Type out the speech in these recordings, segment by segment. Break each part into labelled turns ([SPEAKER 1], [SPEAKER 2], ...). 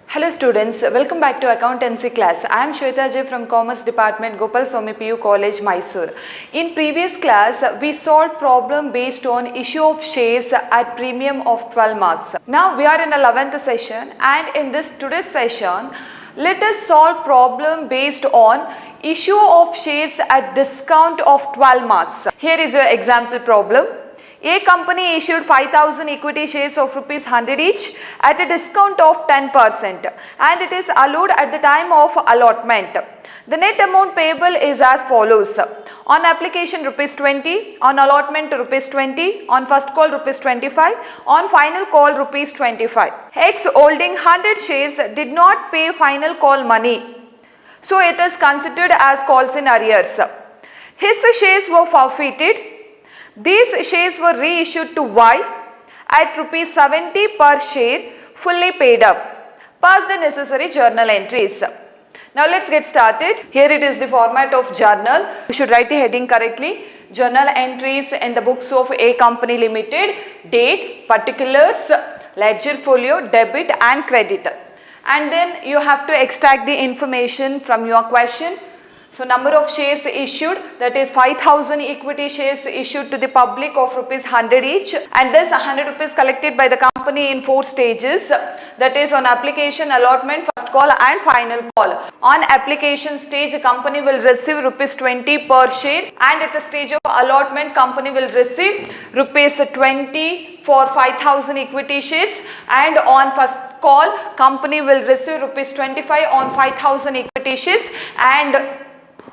[SPEAKER 1] Hello students, welcome back to accountancy class. I am Shweta J from Commerce Department, Gopal Swami PU College, Mysore. In previous class, we solved problem based on issue of shares at premium of 12 marks. Now we are in 11th session, and in this today's session, let us solve problem based on issue of shares at discount of 12 marks. Here is your example problem. A company issued 5,000 equity shares of rupees 100 each at a discount of 10% and it is allowed at the time of allotment. The net amount payable is as follows. On application rupees 20, on allotment rupees 20, on first call rupees 25, on final call rupees 25. X holding 100 shares did not pay final call money, so it is considered as calls in arrears. His shares were forfeited. These shares were reissued to Y at rupees 70 per share, fully paid up. Pass the necessary journal entries. Now let's get started. Here it is the format of journal. You should write the heading correctly. Journal entries in the books of A Company Limited, date, particulars, ledger folio, debit and credit. And then you have to extract the information from your question. So number of shares issued, that is 5,000 equity shares issued to the public of rupees 100 each, and this 100 rupees collected by the company in 4 stages, that is on application, allotment, first call and final call. On application stage, a company will receive rupees 20 per share, and at the stage of allotment, company will receive rupees 20 for 5,000 equity shares, and on first call, company will receive rupees 25 on 5,000 equity shares, and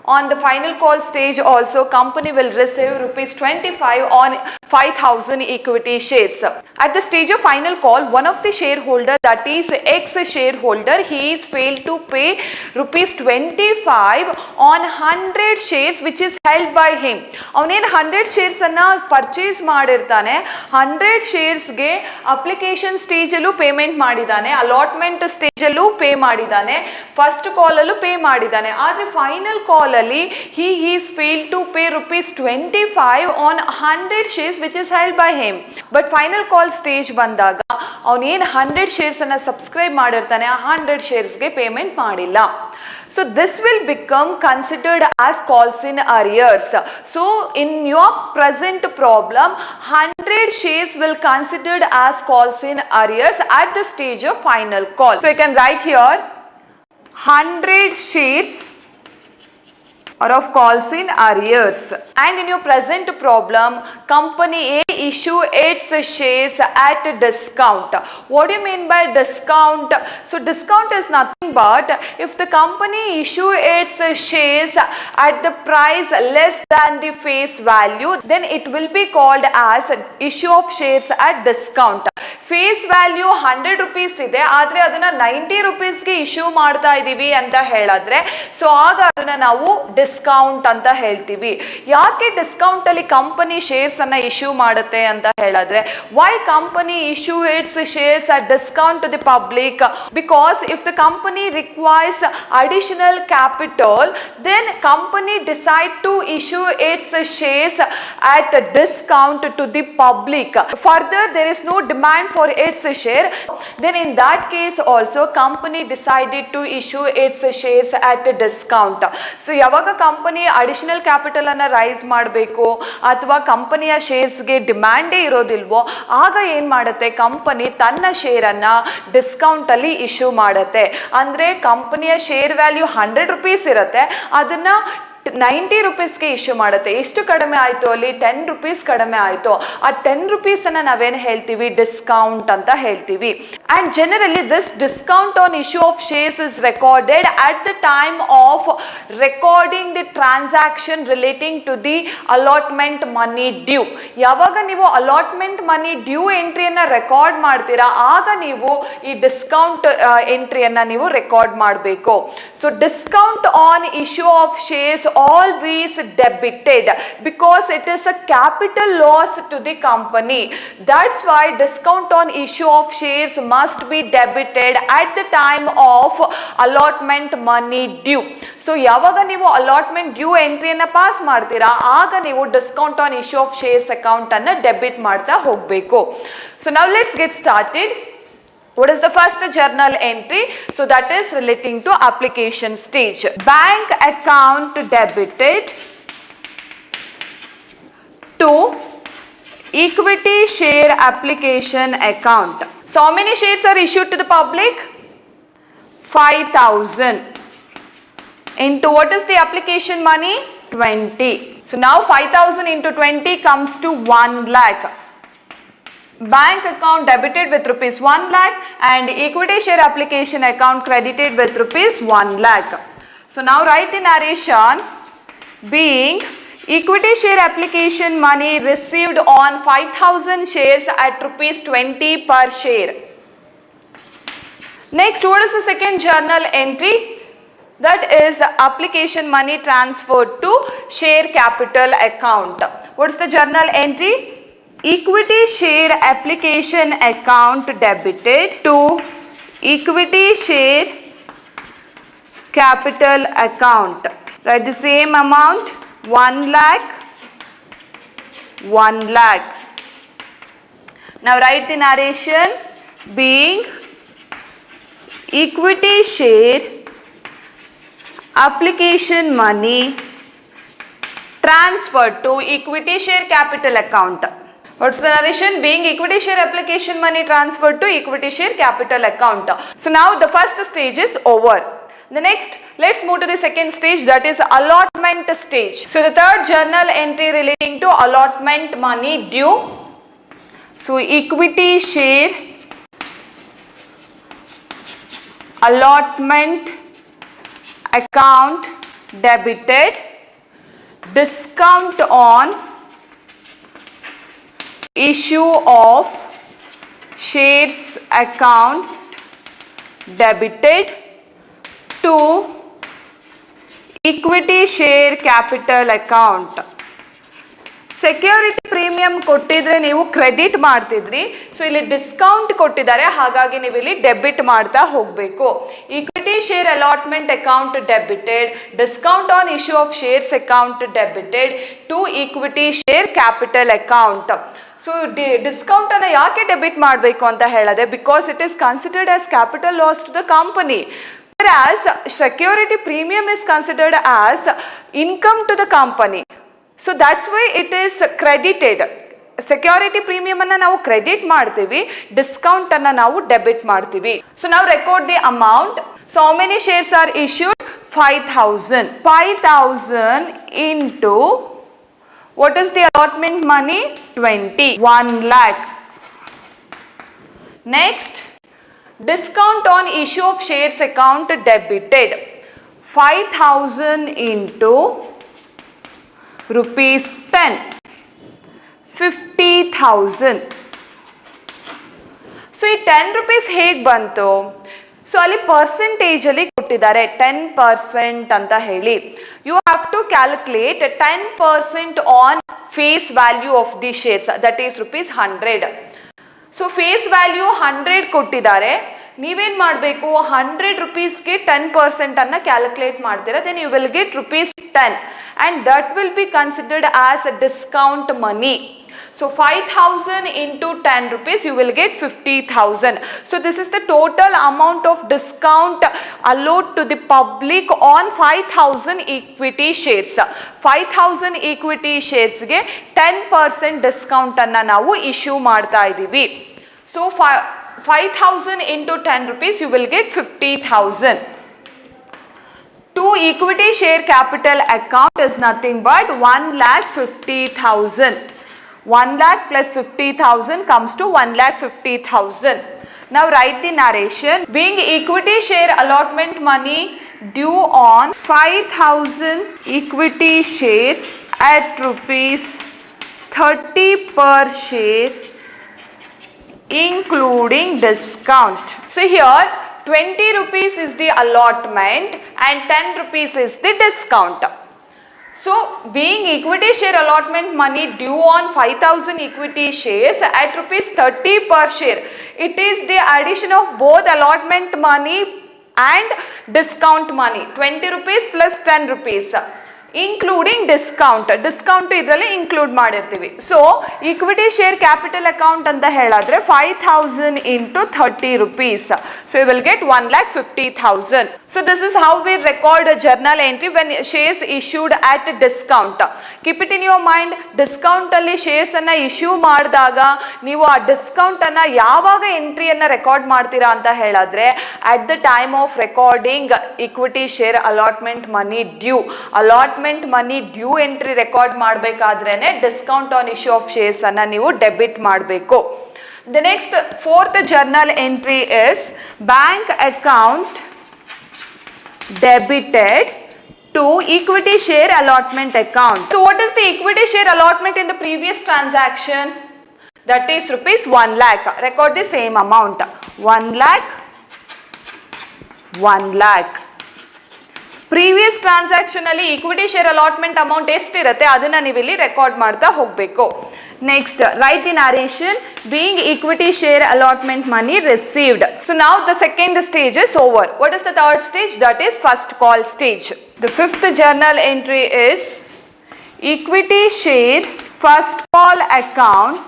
[SPEAKER 1] on the final call stage also, company will receive rupees 25 on 5,000 equity shares. At the stage of final call, one of the shareholder, that is X shareholder, he is failed to pay rupees 25 on 100 shares which is held by him. ಅವನೇನು 100 shares ಅನ್ನ purchase ಮಾಡಿರ್ತಾನೆ, 100 sharesಗೆ application ಸ್ಟೇಜಲ್ಲೂ payment ಮಾಡಿದ್ದಾನೆ, allotment ಸ್ಟೇಜಲ್ಲೂ pay ಮಾಡಿದ್ದಾನೆ, first ಕಾಲಲ್ಲೂ pay ಮಾಡಿದ್ದಾನೆ. ಆದರೆ final call he is failed to pay rupees 25 on 100 shares which is held by him. But final call stage ಬಂದಾಗ ಅವನು ಏನು 100 shares ಅನ್ನ ಸಬ್ಸ್ಕ್ರೈಬ್ ಮಾಡಿರ್ತಾನೆ, ಆ 100 sharesಗೆ ಪೇಮೆಂಟ್ ಮಾಡಿಲ್ಲ. So this will become considered as calls in arrears. So in your present problem, 100 shares will considered as calls in arrears at the stage of final call. So you can write here 100 shares or of calls in arrears. And in your present problem, company A issue its shares at discount. What do you mean by discount? So discount is nothing but if the company issue its shares at the price less than the face value, then it will be called as issue of shares at discount. Face value 100 rupees ಇದೆ, ಆದರೆ ಅದನ್ನ 90 rupeesಗೆ issue ಮಾಡ್ತಾ ಇದ್ದೀವಿ ಅಂತ ಹೇಳಿದ್ರೆ, so ಆಗ ಅದನ್ನ ನಾವು ಡಿಸ್ಕೌಂಟ್ ಅಂತ ಹೇಳ್ತೀವಿ. ಯಾಕೆ ಡಿಸ್ಕೌಂಟ್ ಅಲ್ಲಿ ಕಂಪನಿ ಶೇರ್ಸ್ ಅನ್ನ ಇಶ್ಯೂ ಮಾಡುತ್ತೆ ಅಂತ ಹೇಳಿದ್ರೆ, why company issue its shares at discount to the public? Because if the company requires additional capital, then company decide to issue its shares at discount to the public. Further there is no demand for its share, then in that case also company decided to issue its shares at a discount. So ಯಾವಾಗ company additional capital ಅನ್ನ rice ಮಾಡಬೇಕು ಅಥವಾ ಕಂಪನಿಯ ಶೇರ್ಸ್ಗೆ ಡಿಮ್ಯಾಂಡೇ ಇರೋದಿಲ್ವೋ, ಆಗ ಏನು ಮಾಡುತ್ತೆ, company ತನ್ನ ಶೇರನ್ನು ಡಿಸ್ಕೌಂಟಲ್ಲಿ issue ಮಾಡುತ್ತೆ. ಅಂದರೆ ಕಂಪನಿಯ ಶೇರ್ ವ್ಯಾಲ್ಯೂ 100 rupees ಇರುತ್ತೆ, ಅದನ್ನು 90 rupeesಗೆ ಇಶ್ಯೂ ಮಾಡುತ್ತೆ. ಎಷ್ಟು ಕಡಿಮೆ ಆಯಿತು ಅಲ್ಲಿ? 10 rupees ಕಡಿಮೆ ಆಯಿತು. ಆ 10 rupees ಅನ್ನು ನಾವೇನು ಹೇಳ್ತೀವಿ? ಡಿಸ್ಕೌಂಟ್ ಅಂತ ಹೇಳ್ತೀವಿ. And generally this discount on issue of shares is recorded at the time of recording the transaction relating to the allotment money due. ಯಾವಾಗ ನೀವು ಅಲಾಟ್ಮೆಂಟ್ ಮನಿ ಡ್ಯೂ ಎಂಟ್ರಿಯನ್ನು ರೆಕಾರ್ಡ್ ಮಾಡ್ತೀರಾ, ಆಗ ನೀವು ಈ ಡಿಸ್ಕೌಂಟ್ ಎಂಟ್ರಿಯನ್ನು ನೀವು ರೆಕಾರ್ಡ್ ಮಾಡಬೇಕು. So discount on issue of shares always debited because it is a capital loss to the company. That's why discount on issue of shares must be debited at the time of allotment money due. So ಯಾವಾಗ ನೀವು allotment due ಎಂಟ್ರಿಯನ್ನು pass ಮಾಡ್ತೀರಾ, ಆಗ ನೀವು discount on issue of shares account ಅನ್ನು debit ಮಾಡ್ತಾ ಹೋಗಬೇಕು. So now let's get started. What is the first journal entry? So that is relating to application stage. Bank account debited to equity share application account. So how many shares are issued to the public? 5,000 into what is the application money? 20. So now 5,000 into 20 comes to 1 lakh. Bank account debited with rupees 1 lakh and equity share application account credited with rupees 1 lakh. So now write the narration. Being equity share application money received on 5,000 shares at rupees 20 per share. Next, what is the second journal entry? That is application money transferred to share capital account. What is the journal entry? Equity share application account debited to equity share capital account. Write the same amount, 1 lakh, 1 lakh. Now write the narration. Being equity share application money transferred to equity share capital account. What's the narration? Being equity share application money transferred to equity share capital account. So now the first stage is over. The next, let's move to the second stage, that is allotment stage. So the third journal entry relating to allotment money due. So equity share allotment account debited, discount on issue of shares account debited to equity share capital account. Security premium ಕೊಟ್ಟಿದ್ರೆ ನೀವು credit ಮಾಡ್ತಿದ್ರಿ, so ಇಲ್ಲಿ discount ಕೊಟ್ಟಿದ್ದಾರೆ, ಹಾಗಾಗಿ ನೀವು ಇಲ್ಲಿ debit ಮಾಡ್ತಾ ಹೋಗಬೇಕು. Equity share allotment account debited, discount on issue of shares account debited to equity share capital account. So discount ಅನ್ನು ಯಾಕೆ ಡೆಬಿಟ್ ಮಾಡಬೇಕು ಅಂತ ಹೇಳಿದೆ, because it is considered as capital loss to the company. Whereas security premium is considered as income to the company. So that's why it is credited. Security premium ಅನ್ನು ನಾವು credit ಮಾಡ್ತೀವಿ, discount ಅನ್ನು ನಾವು debit ಮಾಡ್ತೀವಿ. So now record the amount. So how many shares are issued? 5,000. 5,000 into what is the allotment money? 20. 1 lakh. Next, discount on issue of shares account debited. 5,000 into rupees 10. 50,000. So ಈ 10 rupees ಹೇಗೆ ಬಂತು? So ಅಲ್ಲಿ percentage ಅಲ್ಲಿ ಕೊಟ್ಟಿದ್ದಾರೆ 10% ಅಂತ ಹೇಳಿ. You have to calculate 10% on face value of the shares, that is rupees 100. So face value 100 ಕೊಟ್ಟಿದ್ದಾರೆ, ನೀವೇನು ಮಾಡಬೇಕು, 100 rupeesಗೆ 10% ಅನ್ನು ಕ್ಯಾಲ್ಕುಲೇಟ್ ಮಾಡ್ತೀರಾ, then you will get rupees 10 and that will be considered as a discount money. So 5,000 into 10 rupees you will get 50,000. So this is the total amount of discount allowed to the public on 5,000 equity shares. 5,000 equity shares ಗೆ 10% discount ಅನ್ನ ನಾವು issue ಮಾಡ್ತಾ ಇದ್ದೀವಿ. So 5,000 into 10 rupees you will get 50,000. To equity share capital account is nothing but 1,50,000. 1 lakh plus 50,000 comes to 1,50,000. Now write the narration. Being equity share allotment money due on 5,000 equity shares at rupees 30 per share including discount. So here 20 rupees is the allotment and 10 rupees is the discount. So being equity share allotment money due on 5,000 equity shares at rupees 30 per share, it is the addition of both allotment money and discount money, 20 rupees plus 10 rupees. Including discount ಇದರಲ್ಲಿ include ಮಾಡಿರ್ತೀವಿ. So equity share capital account ಅಂತ ಹೇಳಿದ್ರೆ 5,000 into 30 rupees. So you will get 1,50,000. So this is how we record journal entry when shares issued at discount. Keep it in your mind. Discount ಅಲ್ಲಿ shares ಅನ್ನ issue ಮಾಡಿದಾಗ ನೀವು ಆ ಡ್ಕೌಂಟ್ ಅನ್ನ ಯಾವಾಗ ಎಂಟ್ರಿಯನ್ನ record ಮಾಡ್ತೀರಾ ಅಂತ ಹೇಳಿದ್ರೆ at the time of recording equity share allotment money due entry record ಮಾಡಬೇಕಾದ್ರೇನೆ discount on issue of shares ಅನ್ನ ನೀವು ಡೆಬಿಟ್ ಮಾಡಬೇಕು. The next fourth journal entry is bank account debited to equity share allotment account. So what is the equity share allotment in the previous transaction? That is rupees 1 lakh. Record the same amount. 1 lakh. Previous transaction ಅಲ್ಲಿ equity share allotment amount ಎಷ್ಟಿರುತ್ತೆ ಅದನ್ನ ನೀವು ಇಲ್ಲಿ record ಮಾಡ್ತಾ ಹೋಗಬೇಕು. Next, write the narration being equity share allotment money received. So now the second stage is over. What is the third stage? That is first call stage. The fifth journal entry is equity share first call account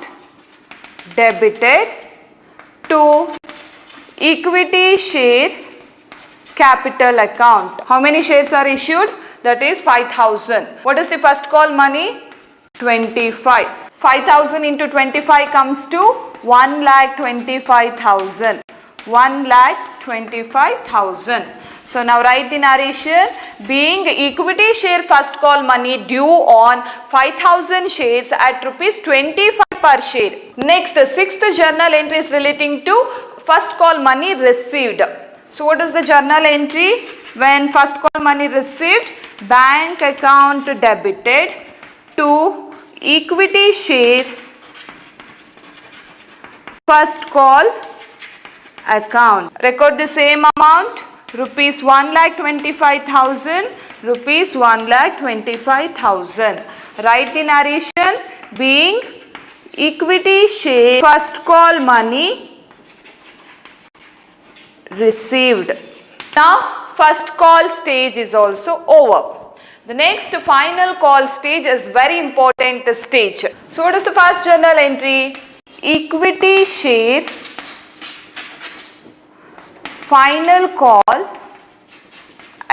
[SPEAKER 1] debited to equity share capital account. How many shares are issued? That is 5,000. What is the first call money? 25. 5,000 into 25 comes to 1,25,000. 1,25,000. So now write the narration being equity share first call money due on 5,000 shares at rupees 25 per share. Next, sixth journal entry is relating to first call money received. So what is the journal entry? When first call money received, bank account debited to equity share first call account. Record the same amount, rupees 1,25,000, rupees 1,25,000. Write the narration being equity share first call money received. Now first call stage is also over. The next final call stage is very important stage. So what is the first journal entry? Equity share final call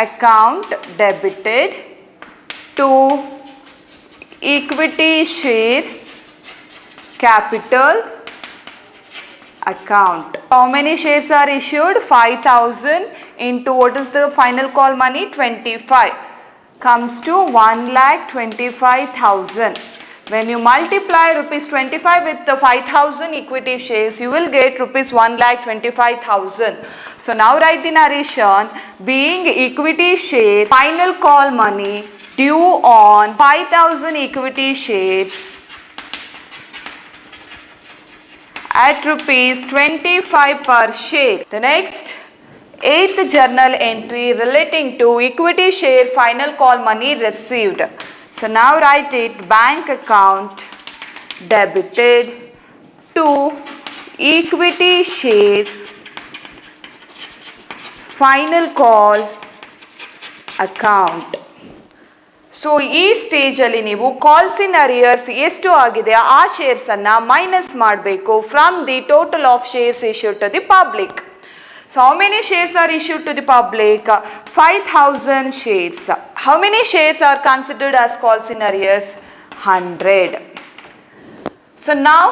[SPEAKER 1] account debited to equity share capital account. How many shares are issued? 5,000 into what is the final call money? 25 comes to 1,25,000. When you multiply rupees 25 with the 5,000 equity shares, you will get rupees 1,25,000. So now write the narration being equity share final call money due on 5,000 equity shares at rupees 25 per share. The next eighth journal entry relating to equity share final call money received. So now write it bank account debited to equity share final call account. So ಈ ಸ್ಟೇಜಲ್ಲಿ ನೀವು calls in arrears ಎಷ್ಟು ಆಗಿದೆ ಆ ಶೇರ್ಸನ್ನು minus ಮಾಡಬೇಕು from the total of shares issued to the public. So how many shares are issued to the public? 5,000 shares. How many shares are considered as calls in arrears? 100. So now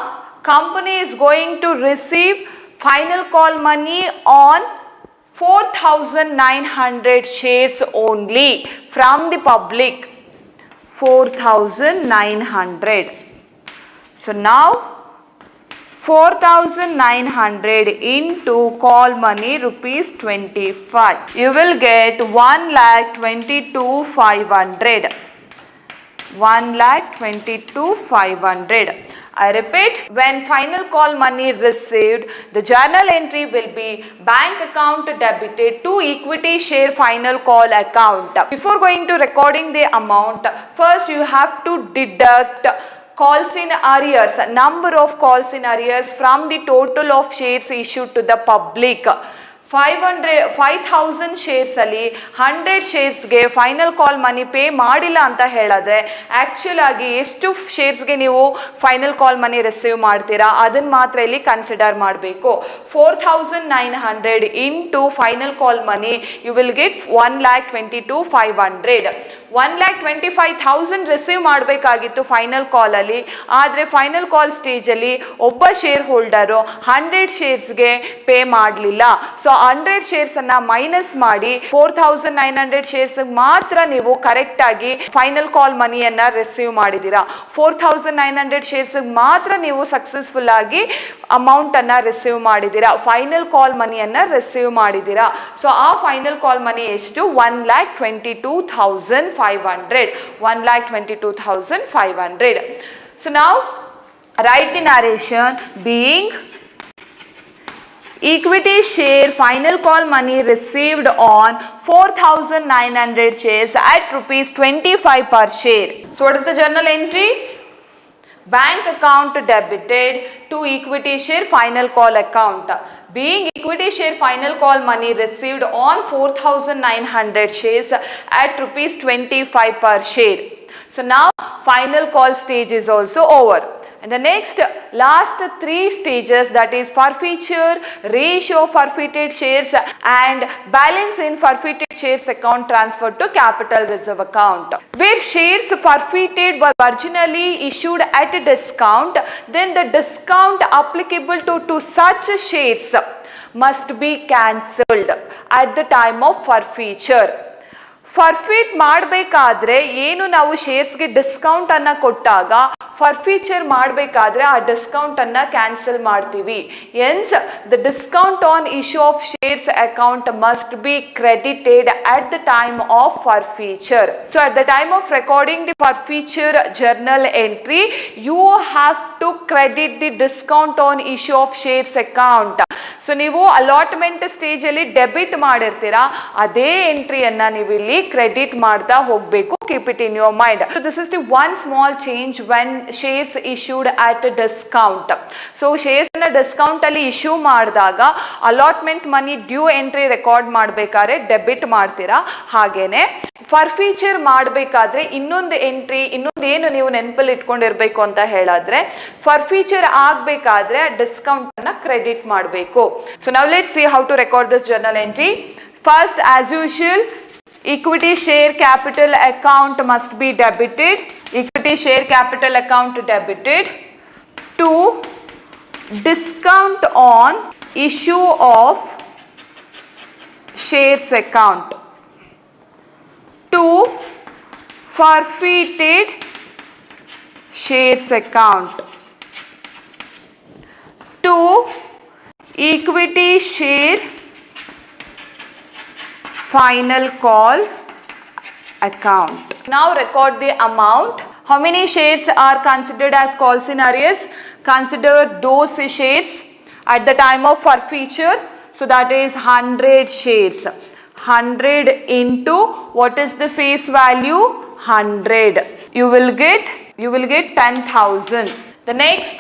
[SPEAKER 1] company is going to receive final call money on 4,900 shares only from the public. 4,900. So now 4,900 into call money rupees 25. You will get 1,22,500. 1,22,500. I repeat, when final call money received, the journal entry will be bank account debited to equity share final call account. Before going to recording the amount, first you have to deduct calls in arrears, number of calls in arrears from the total of shares issued to the public. 5,000 ಶೇರ್ಸಲ್ಲಿ 100 ಶೇರ್ಸ್ಗೆ final call money pay ಮಾಡಿಲ್ಲ ಅಂತ ಹೇಳಿದ್ರೆ actual ಆಗಿ ಎಷ್ಟು ಶೇರ್ಸ್ಗೆ ನೀವು final call ಮನಿ receive ಮಾಡ್ತೀರಾ ಅದನ್ನು ಮಾತ್ರ ಇಲ್ಲಿ ಕನ್ಸಿಡರ್ ಮಾಡಬೇಕು. 4,900 into final call money you will get 1,22,500. 1,25,000 receive ಮಾಡಬೇಕಾಗಿತ್ತು ಫೈನಲ್ ಕಾಲಲ್ಲಿ. ಆದರೆ ಫೈನಲ್ ಕಾಲ್ ಸ್ಟೇಜಲ್ಲಿ ಒಬ್ಬ ಶೇರ್ ಹೋಲ್ಡರು 100 ಶೇರ್ಸ್ಗೆ ಪೇ ಮಾಡಲಿಲ್ಲ. ಸೊ 100 ಶೇರ್ಸನ್ನು ಮೈನಸ್ ಮಾಡಿ 4,900 ಶೇರ್ಸ್ ಮಾತ್ರ ನೀವು ಕರೆಕ್ಟಾಗಿ ಫೈನಲ್ ಕಾಲ್ ಮನಿಯನ್ನು ರಿಸೀವ್ ಮಾಡಿದ್ದೀರಾ. 4,900 ಶೇರ್ಸ್ ಮಾತ್ರ ನೀವು ಸಕ್ಸಸ್ಫುಲ್ ಆಗಿ ಅಮೌಂಟನ್ನು ರಿಸೀವ್ ಮಾಡಿದ್ದೀರಾ, ಫೈನಲ್ ಕಾಲ್ ಮನಿಯನ್ನು ರಿಸೀವ್ ಮಾಡಿದ್ದೀರಾ. ಸೊ ಆ ಫೈನಲ್ ಕಾಲ್ ಮನಿ ಎಷ್ಟು? 1,22,500. 1,22,500. So now write the narration. Being equity share final call money received on 4,900 shares at rupees 25 per share. So what is the journal entry? Bank account debited to equity share final call account. Being equity share final call money received on 4,900 shares at rupees 25 per share. So now final call stage is also over. And the next last 3 stages, that is forfeiture, ratio of forfeited shares and balance in forfeited shares account transferred to capital reserve account. Where shares forfeited were originally issued at a discount, then the discount applicable to such shares must be cancelled at the time of forfeiture. Forfeit ಮಾಡಬೇಕಾದ್ರೆ ಏನು ನಾವು ಶೇರ್ಸ್ಗೆ ಡಿಸ್ಕೌಂಟನ್ನು ಕೊಟ್ಟಾಗ ಫರ್ಫೀಚರ್ ಮಾಡಬೇಕಾದ್ರೆ ಆ ಡಿಸ್ಕೌಂಟನ್ನು cancel ಮಾಡ್ತೀವಿ. Hence the discount on issue of shares account must be credited at the time of forfeiture. So at the time of recording the forfeiture journal entry you have to credit the discount on issue of shares account. So ನೀವು allotment ಸ್ಟೇಜಲ್ಲಿ debit ಮಾಡಿರ್ತೀರಾ, ಅದೇ ಎಂಟ್ರಿಯನ್ನು ನೀವು ಇಲ್ಲಿ credit ಮಾಡ್ತಾ ಹೋಗಬೇಕು. Keep it in your mind. So this is the one small change when shares issued at a discount. So shares na discount ಅಲ್ಲಿ ಇಶ್ಯೂ ಮಾಡಿದಾಗ allotment money due entry record ಮಾಡಬೇಕಾದ್ರೆ ಡೆಬಿಟ್ ಮಾಡ್ತೀರಾ. ಹಾಗೇನೆ ಫರ್ಫೀಚರ್ ಮಾಡಬೇಕಾದ್ರೆ ಇನ್ನೊಂದು ಎಂಟ್ರಿ, ಇನ್ನೊಂದು ಏನು ನೀವು ನೆನಪಲ್ಲಿ ಇಟ್ಕೊಂಡಿರ್ಬೇಕು ಅಂತ ಹೇಳಿದ್ರೆ ಫರ್ಫೀಚರ್ ಆಗಬೇಕಾದ್ರೆ ಡಿಸ್ಕೌಂಟ್ ಅನ್ನ ಕ್ರೆಡಿಟ್ ಮಾಡಬೇಕು. So now let's see how to record this journal entry. First, as usual, equity share capital account must be debited. Equity share capital account debited to discount on issue of shares account to forfeited shares account to equity share final call account. Now record the amount. How many shares are considered as call scenarios? Consider those shares at the time of forfeiture. So that is 100 shares. 100 into what is the face value? 100. You will get 10,000. The next,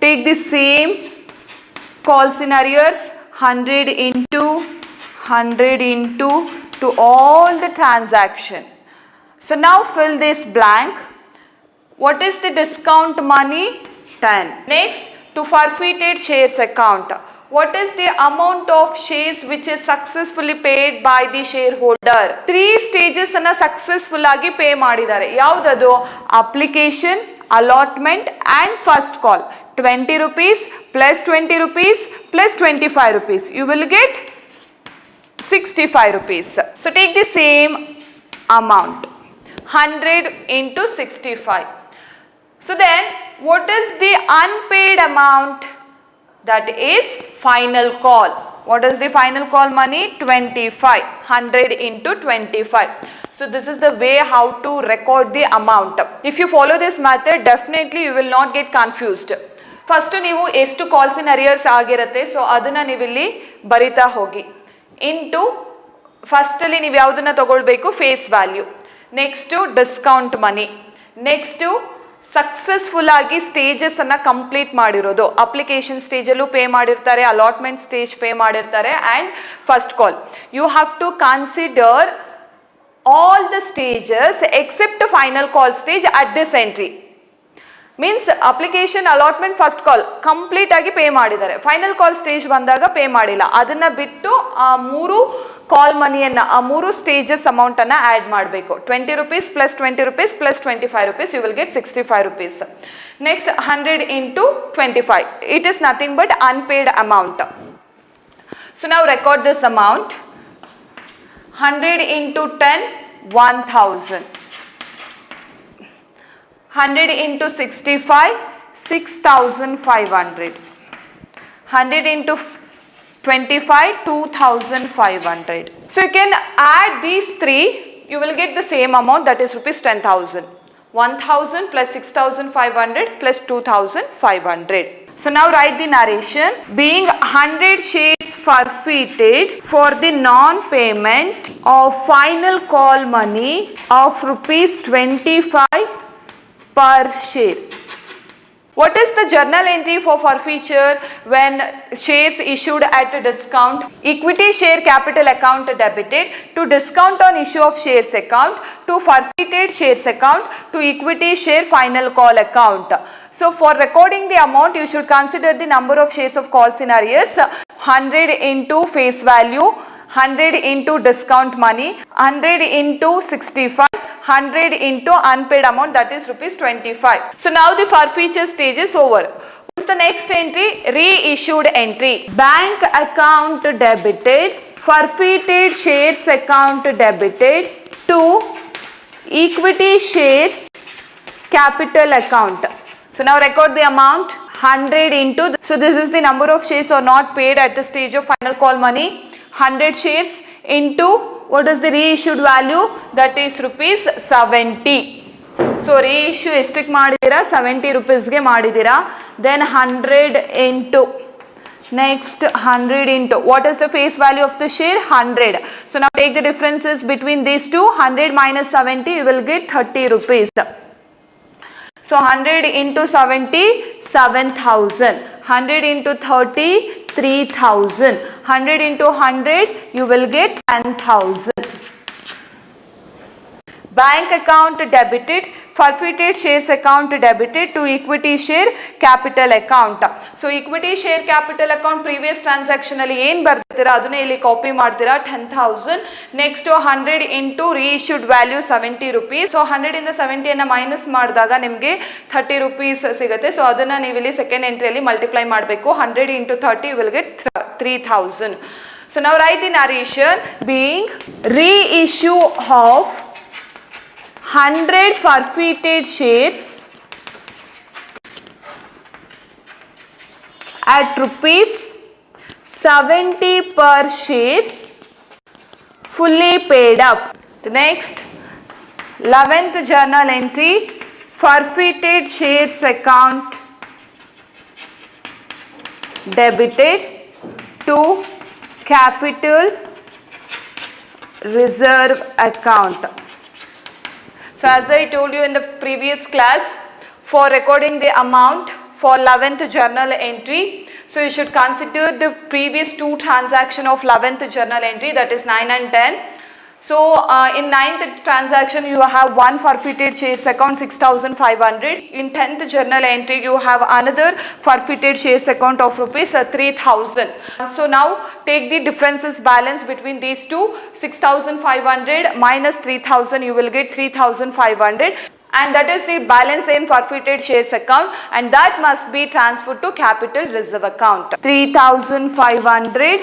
[SPEAKER 1] take the same call scenarios, 100 into 100 into to all the transaction. So now fill this blank. What is the discount money? 10. Next, to forfeited shares account. What is the amount of shares which is successfully paid by the shareholder? 3 stages ಅನ್ನ successful ಆಗಿ pay ಮಾಡಿದ್ದಾರೆ. ಯಾವುದದು? Application, allotment and first call. 20 rupees plus 20 rupees plus 25 rupees. You will get 65 rupees. So take the same amount, 100 into 65. So then what is the unpaid amount? That is final call. What is the final call money? 25. 100 into 25. So this is the way how to record the amount. If you follow this method, definitely you will not get confused. First ನೀವು ಎಷ್ಟು calls in arrears ಆಗಿರುತ್ತೆ so ಅದನ್ನು ನೀವಿಲ್ಲಿ ಬರಿತಾ ಹೋಗಿ. Into ಫಸ್ಟಲ್ಲಿ ನೀವು ಯಾವುದನ್ನು ತಗೊಳ್ಬೇಕು? Face value. Next discount money. Next successful ಆಗಿ ಸ್ಟೇಜಸ್ ಅನ್ನ ಕಂಪ್ಲೀಟ್ ಮಾಡಿರೋದು. ಅಪ್ಲಿಕೇಶನ್ ಸ್ಟೇಜಲ್ಲೂ ಪೇ ಮಾಡಿರ್ತಾರೆ, ಅಲಾಟ್ಮೆಂಟ್ ಸ್ಟೇಜ್ ಪೇ ಮಾಡಿರ್ತಾರೆ and first call. You have to consider all the stages except final call stage at this entry. Means application, allotment, first call complete ಆಗಿ pay ಮಾಡಿದ್ದಾರೆ, final call stage ಬಂದಾಗ pay ಮಾಡಿಲ್ಲ. ಅದನ್ನು ಬಿಟ್ಟು ಆ 3 ಕಾಲ್ ಮನಿಯನ್ನು, ಆ 3 stages ಅಮೌಂಟನ್ನು ಆ್ಯಡ್ ಮಾಡಬೇಕು. 20 rupees plus 20 rupees plus 25 rupees, you will get 65 rupees. Next 100 into 25, it is nothing but unpaid amount. So ನಾವು record this amount. 100 into 10, 1000. 100 into 65, 6500. 100 into 25, 2500. So you can add these 3, you will get the same amount, that is rupees 10,000. 1000 plus 6500 plus 2500. So now write the narration. Being 100 shares forfeited for the non-payment of final call money of rupees 25 per share. What is the journal entry for forfeiture when shares issued at a discount? Equity share capital account debited to discount on issue of shares account to forfeited shares account to equity share final call account. So for recording the amount, you should consider the number of shares of call scenarios. 100 into face value, 100 into discount money, 100 into 65, 100 into unpaid amount, that is rupees 25. So now the forfeiture stage is over. What's the next entry? Reissued entry. Bank account debited, forfeited shares account debited to equity share capital account. So now record the amount. 100 into, so this is the number of shares are not paid at the stage of final call money. 100 shares into, what is the reissued value? That is rupees 70. So reissue ಎಷ್ಟಕ್ಕೆ ಮಾಡಿದ್ದೀರಾ? 70 rupeesಗೆ ಮಾಡಿದ್ದೀರಾ. Then 100 into, next 100 into, what is the face value of the share? 100. So now take the differences between these two. 100 minus 70, you will get 30 rupees. So 100 into 70, 7,000. 100 into 30, 3,000. 100 into 100, you will get 10,000. Bank account debited, forfeited shares account debited to equity share capital account. So equity share capital account previous transaction ಅಲ್ಲಿ ಏನು ಬರ್ತೀರಾ ಅದನ್ನ ಇಲ್ಲಿ copy ಮಾಡ್ತೀರಾ. 10,000. Next 100 into reissued value 70 rupees. So 100 ಇಂದ 70 ಅನ್ನ minus ಮಾಡಿದಾಗ ನಿಮಗೆ 30 rupees ಸಿಗುತ್ತೆ. ಸೊ ಅದನ್ನ ನೀವು ಇಲ್ಲಿ ಸೆಕೆಂಡ್ ಎಂಟ್ರಿಯಲ್ಲಿ ಮಲ್ಟಿಪ್ಲೈ ಮಾಡಬೇಕು. 100 into 30, you will get 3,000. So now write the narration. Being reissue of 100 forfeited shares at rupees 70 per share fully paid up. The next 11th journal entry, forfeited shares account debited to capital reserve account. So as I told you in the previous class, for recording the amount for 11th journal entry, so you should consider the previous 2 transaction of 11th journal entry, that is 9 and 10. So in 9th transaction you have one forfeited shares account 6,500. In 10th journal entry you have another forfeited shares account of rupees 3,000. So now take the differences balance between these two. 6,500 minus 3,000, you will get 3,500. And that is the balance in forfeited shares account, and that must be transferred to capital reserve account. 3,500,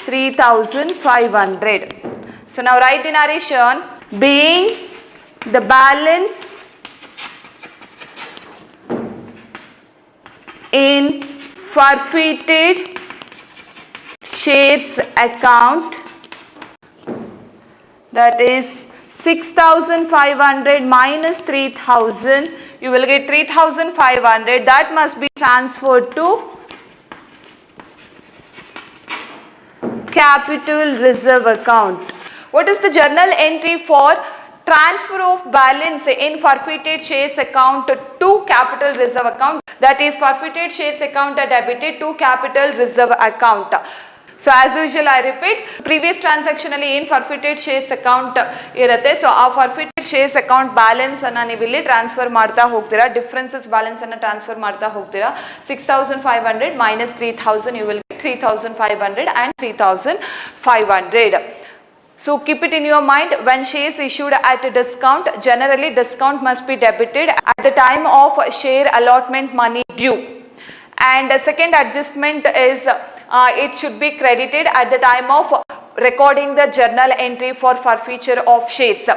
[SPEAKER 1] 3,500. So now write the narration. Being the balance in forfeited shares account, that is 6,500 minus 3,000, you will get 3,500. That must be transferred to capital reserve account. What is the journal entry for transfer of balance in forfeited shares account to capital reserve account, that is forfeited shares account are debited to capital reserve account. So as usual I repeat, previous transaction ಅಲ್ಲಿ ಏನು forfeited shares account ಇರುತ್ತೆ, so ಆ forfeited shares account balance ಅನ್ನ ನೀವು ಇಲ್ಲಿ transfer ಮಾಡ್ತಾ ಹೋಗ್ತೀರಾ, differences balance ಅನ್ನ ಟ್ರಾನ್ಸ್ಫರ್ ಮಾಡ್ತಾ ಹೋಗ್ತೀರಾ. 6500 minus 3000 you will get 3500 and 3500. So keep it in your mind, when shares issued at a discount, generally discount must be debited at the time of share allotment money due. And the second adjustment is it should be credited at the time of recording the journal entry for forfeiture of shares.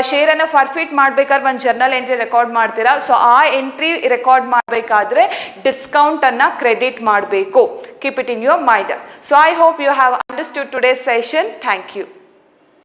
[SPEAKER 1] ಶೇರ್ ಅನ್ನು forfeit ಮಾಡ್ಬೇಕಾದ್ರೆ ಒಂದು journal entry record ಮಾಡ್ತೀರಾ, so ಆ entry record ಮಾಡಬೇಕಾದ್ರೆ discount ಅನ್ನ credit ಮಾಡಬೇಕು. Keep it in your mind. So I hope you have understood today's session. Thank you.